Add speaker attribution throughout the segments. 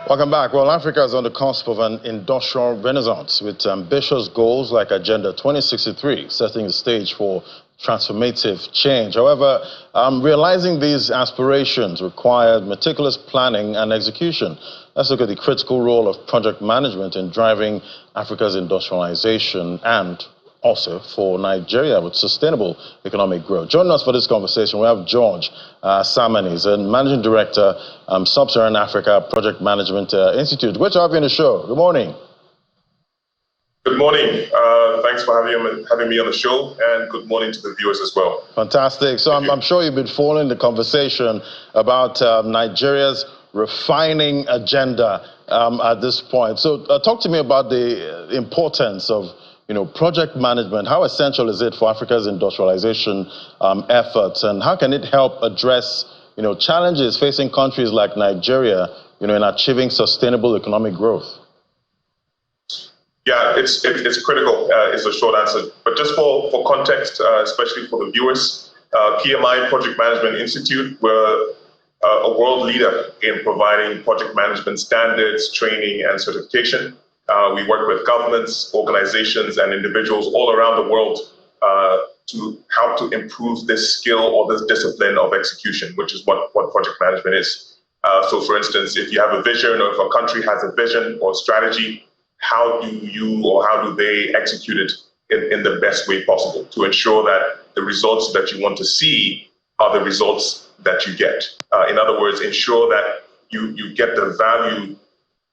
Speaker 1: Welcome back. Well, Africa is on the cusp of an industrial renaissance with ambitious goals like Agenda 2063, setting the stage for transformative change. However, realizing these aspirations required meticulous planning and execution. Let's look at the critical role of project management in driving Africa's industrialization and also for Nigeria with sustainable economic growth. Joining us for this conversation, we have George Samani's, Managing Director, Sub-Saharan Africa Project Management Institute. Great to have you on the show. Good morning.
Speaker 2: Good morning. Thanks for having me on the show, and good morning to the viewers as well.
Speaker 1: Fantastic. So I'm sure you've been following the conversation about Nigeria's refining agenda at this point. So talk to me about the importance of project management. How essential is it for Africa's industrialization efforts, and how can it help address, challenges facing countries like Nigeria, in achieving sustainable economic growth?
Speaker 2: Yeah, it's critical, is the short answer. But just for context, especially for the viewers, PMI Project Management Institute, we're a world leader in providing project management standards, training, and certification. We work with governments, organizations, and individuals all around the world to help to improve this skill or this discipline of execution, which is what project management is. So, for instance, if you have a vision, or if a country has a vision or strategy, how do they execute it in the best way possible to ensure that the results that you want to see are the results that you get? In other words, ensure that you get the value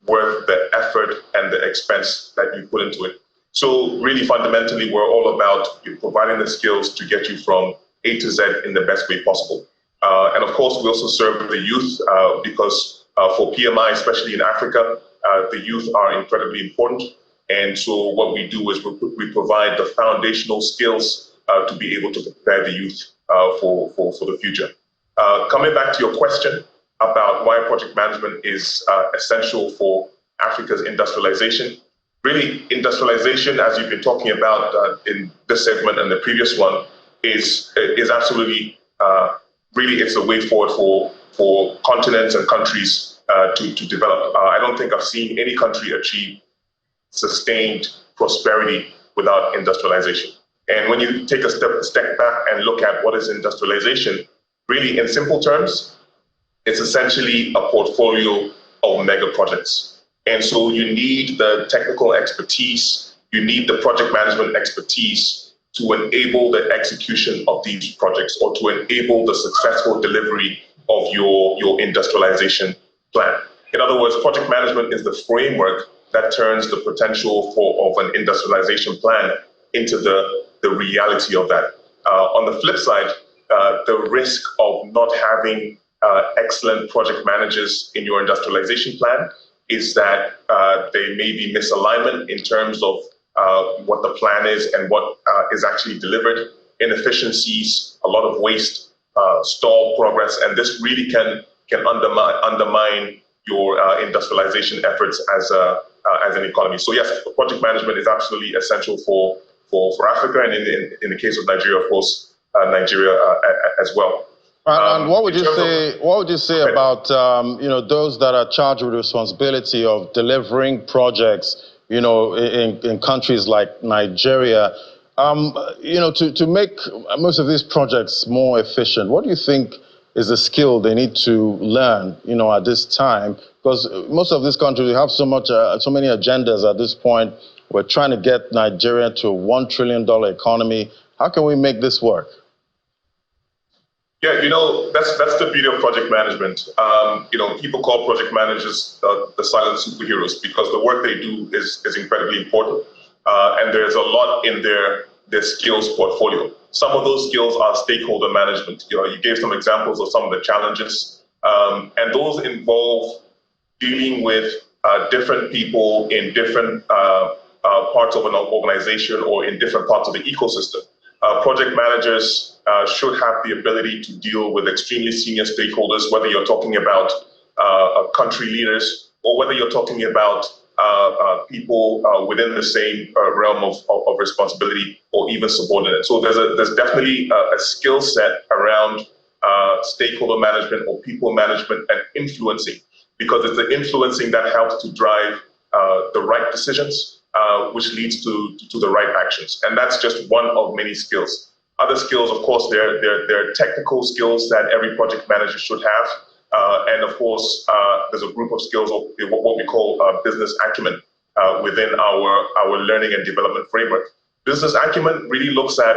Speaker 2: worth the effort and the expense that you put into it. So really fundamentally, we're all about providing the skills to get you from A to Z in the best way possible. And of course, we also serve the youth because for PMI, especially in Africa, the youth are incredibly important. And so what we do is we provide the foundational skills to be able to prepare the youth for the future. Coming back to your question about why project management is essential for Africa's industrialization. Really, industrialization, as you've been talking about in this segment and the previous one, is absolutely, really it's a way forward for continents and countries to develop. I don't think I've seen any country achieve sustained prosperity without industrialization. And when you take a step back and look at what is industrialization, really in simple terms, it's essentially a portfolio of mega projects. And so you need the technical expertise, you need the project management expertise to enable the execution of these projects or to enable the successful delivery of your industrialization plan. In other words, project management is the framework that turns the potential of an industrialization plan into the reality of that. On the flip side, the risk of not having excellent project managers in your industrialization plan is that they may be misalignment in terms of what the plan is and what is actually delivered, inefficiencies, a lot of waste, stall progress, and this really can undermine your industrialization efforts as an economy. So yes, project management is absolutely essential for Africa, and in the case of Nigeria, of course, Nigeria as well.
Speaker 1: And what would you say about those that are charged with the responsibility of delivering projects in countries like Nigeria, to make most of these projects more efficient? What do you think is the skill they need to learn at this time? Because most of these countries have so many agendas at this point. We're trying to get Nigeria to a $1 trillion economy. How can we make this work?
Speaker 2: Yeah, that's the beauty of project management. People call project managers the silent superheroes because the work they do is incredibly important. And there's a lot in their skills portfolio. Some of those skills are stakeholder management. You gave some examples of some of the challenges. And those involve dealing with different people in different parts of an organization or in different parts of the ecosystem. Project managers should have the ability to deal with extremely senior stakeholders, whether you're talking about country leaders or whether you're talking about people within the same realm of responsibility or even subordinate. So there's definitely a skill set around stakeholder management or people management and influencing. because it's the influencing that helps to drive the right decisions, which leads to the right actions. And that's just one of many skills. Other skills, of course, there are technical skills that every project manager should have. And of course, there's a group of skills, of what we call business acumen within our learning and development framework. Business acumen really looks at,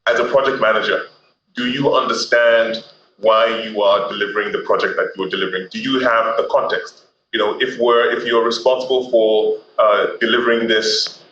Speaker 2: as a project manager, do you understand why you are delivering the project that you're delivering? Do you have the context? You know, if you're responsible for delivering this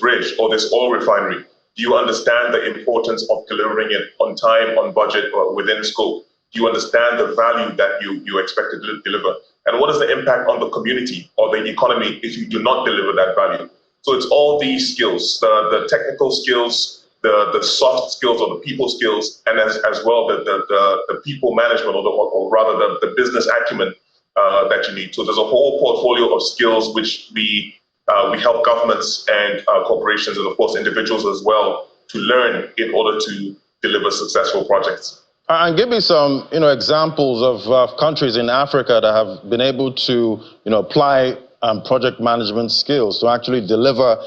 Speaker 2: bridge or this oil refinery, do you understand the importance of delivering it on time, on budget, or within scope? Do you understand the value that you expect to deliver? And what is the impact on the community or the economy if you do not deliver that value? So it's all these skills, the technical skills, the soft skills or the people skills, and as well the people management or rather the business acumen that you need. So there's a whole portfolio of skills which we help governments and corporations and of course individuals as well to learn in order to deliver successful projects.
Speaker 1: And give me some, examples of countries in Africa that have been able to, apply project management skills to actually deliver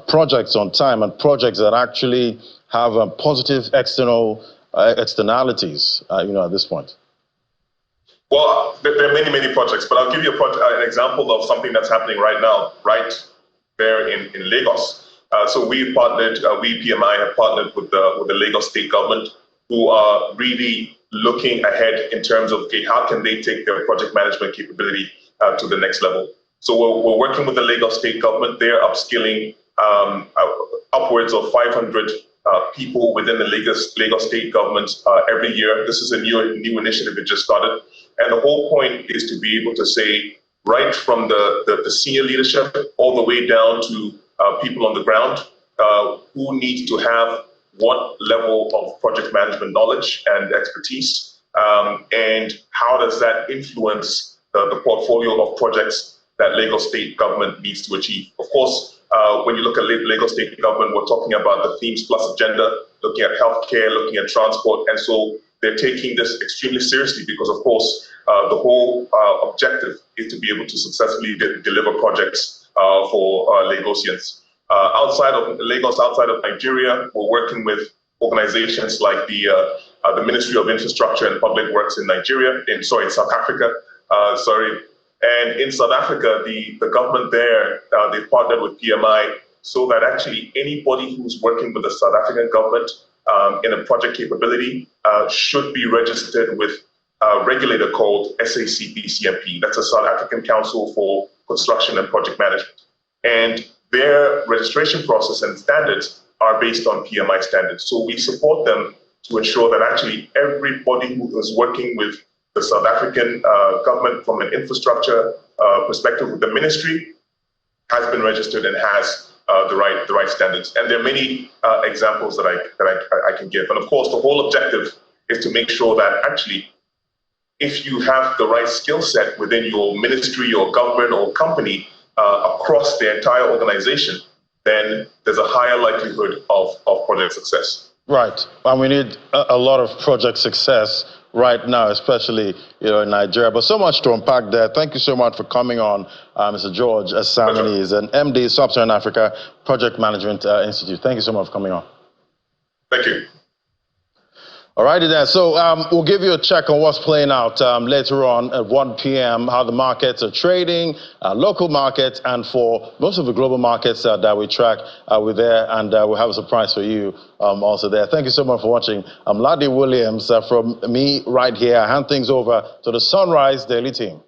Speaker 1: projects on time and projects that actually have positive externalities, at this point.
Speaker 2: Well, there are many projects, but I'll give you an example of something that's happening right now, right there in Lagos. So we PMI have partnered with the Lagos state government, who are really looking ahead in terms of, okay, how can they take their project management capability to the next level? So we're working with the Lagos state government. They're upskilling upwards of 500 people within the Lagos state government every year. This is a new initiative that just started. And the whole point is to be able to say, right from the senior leadership all the way down to people on the ground, who needs to have what level of project management knowledge and expertise, and how does that influence the portfolio of projects that Lagos state government needs to achieve. Of course, when you look at Lagos state government, we're talking about the Themes Plus agenda, looking at healthcare, looking at transport, and so they're taking this extremely seriously because, of course, the whole objective is to be able to successfully deliver projects for Lagosians. Outside of Lagos, outside of Nigeria, we're working with organizations like the Ministry of Infrastructure and Public Works in South Africa. And in South Africa, the government there, they've partnered with PMI so that actually anybody who's working with the South African government in a project capability should be registered with a regulator called SACP-CMP. That's a South African Council for Construction and Project Management. And their registration process and standards are based on PMI standards. So we support them to ensure that actually everybody who is working with the South African government from an infrastructure perspective with the ministry has been registered and has the right standards. And there are many examples that I can give. And of course, the whole objective is to make sure that actually, if you have the right skill set within your ministry or government or company across the entire organization, then there's a higher likelihood of project success.
Speaker 1: Right, and we need a lot of project success right now, especially in Nigeria. But so much to unpack there. Thank you so much for coming on, Mr. George Asamani. He's an MD, Sub-Saharan Africa Project Management Institute. Thank you so much for coming on.
Speaker 2: Thank you.
Speaker 1: All righty then. So we'll give you a check on what's playing out later on at 1 p.m., how the markets are trading, local markets, and for most of the global markets that we track, we're there, and we'll have a surprise for you also there. Thank you so much for watching. I'm Ladi Williams from me right here. I hand things over to the Sunrise Daily team.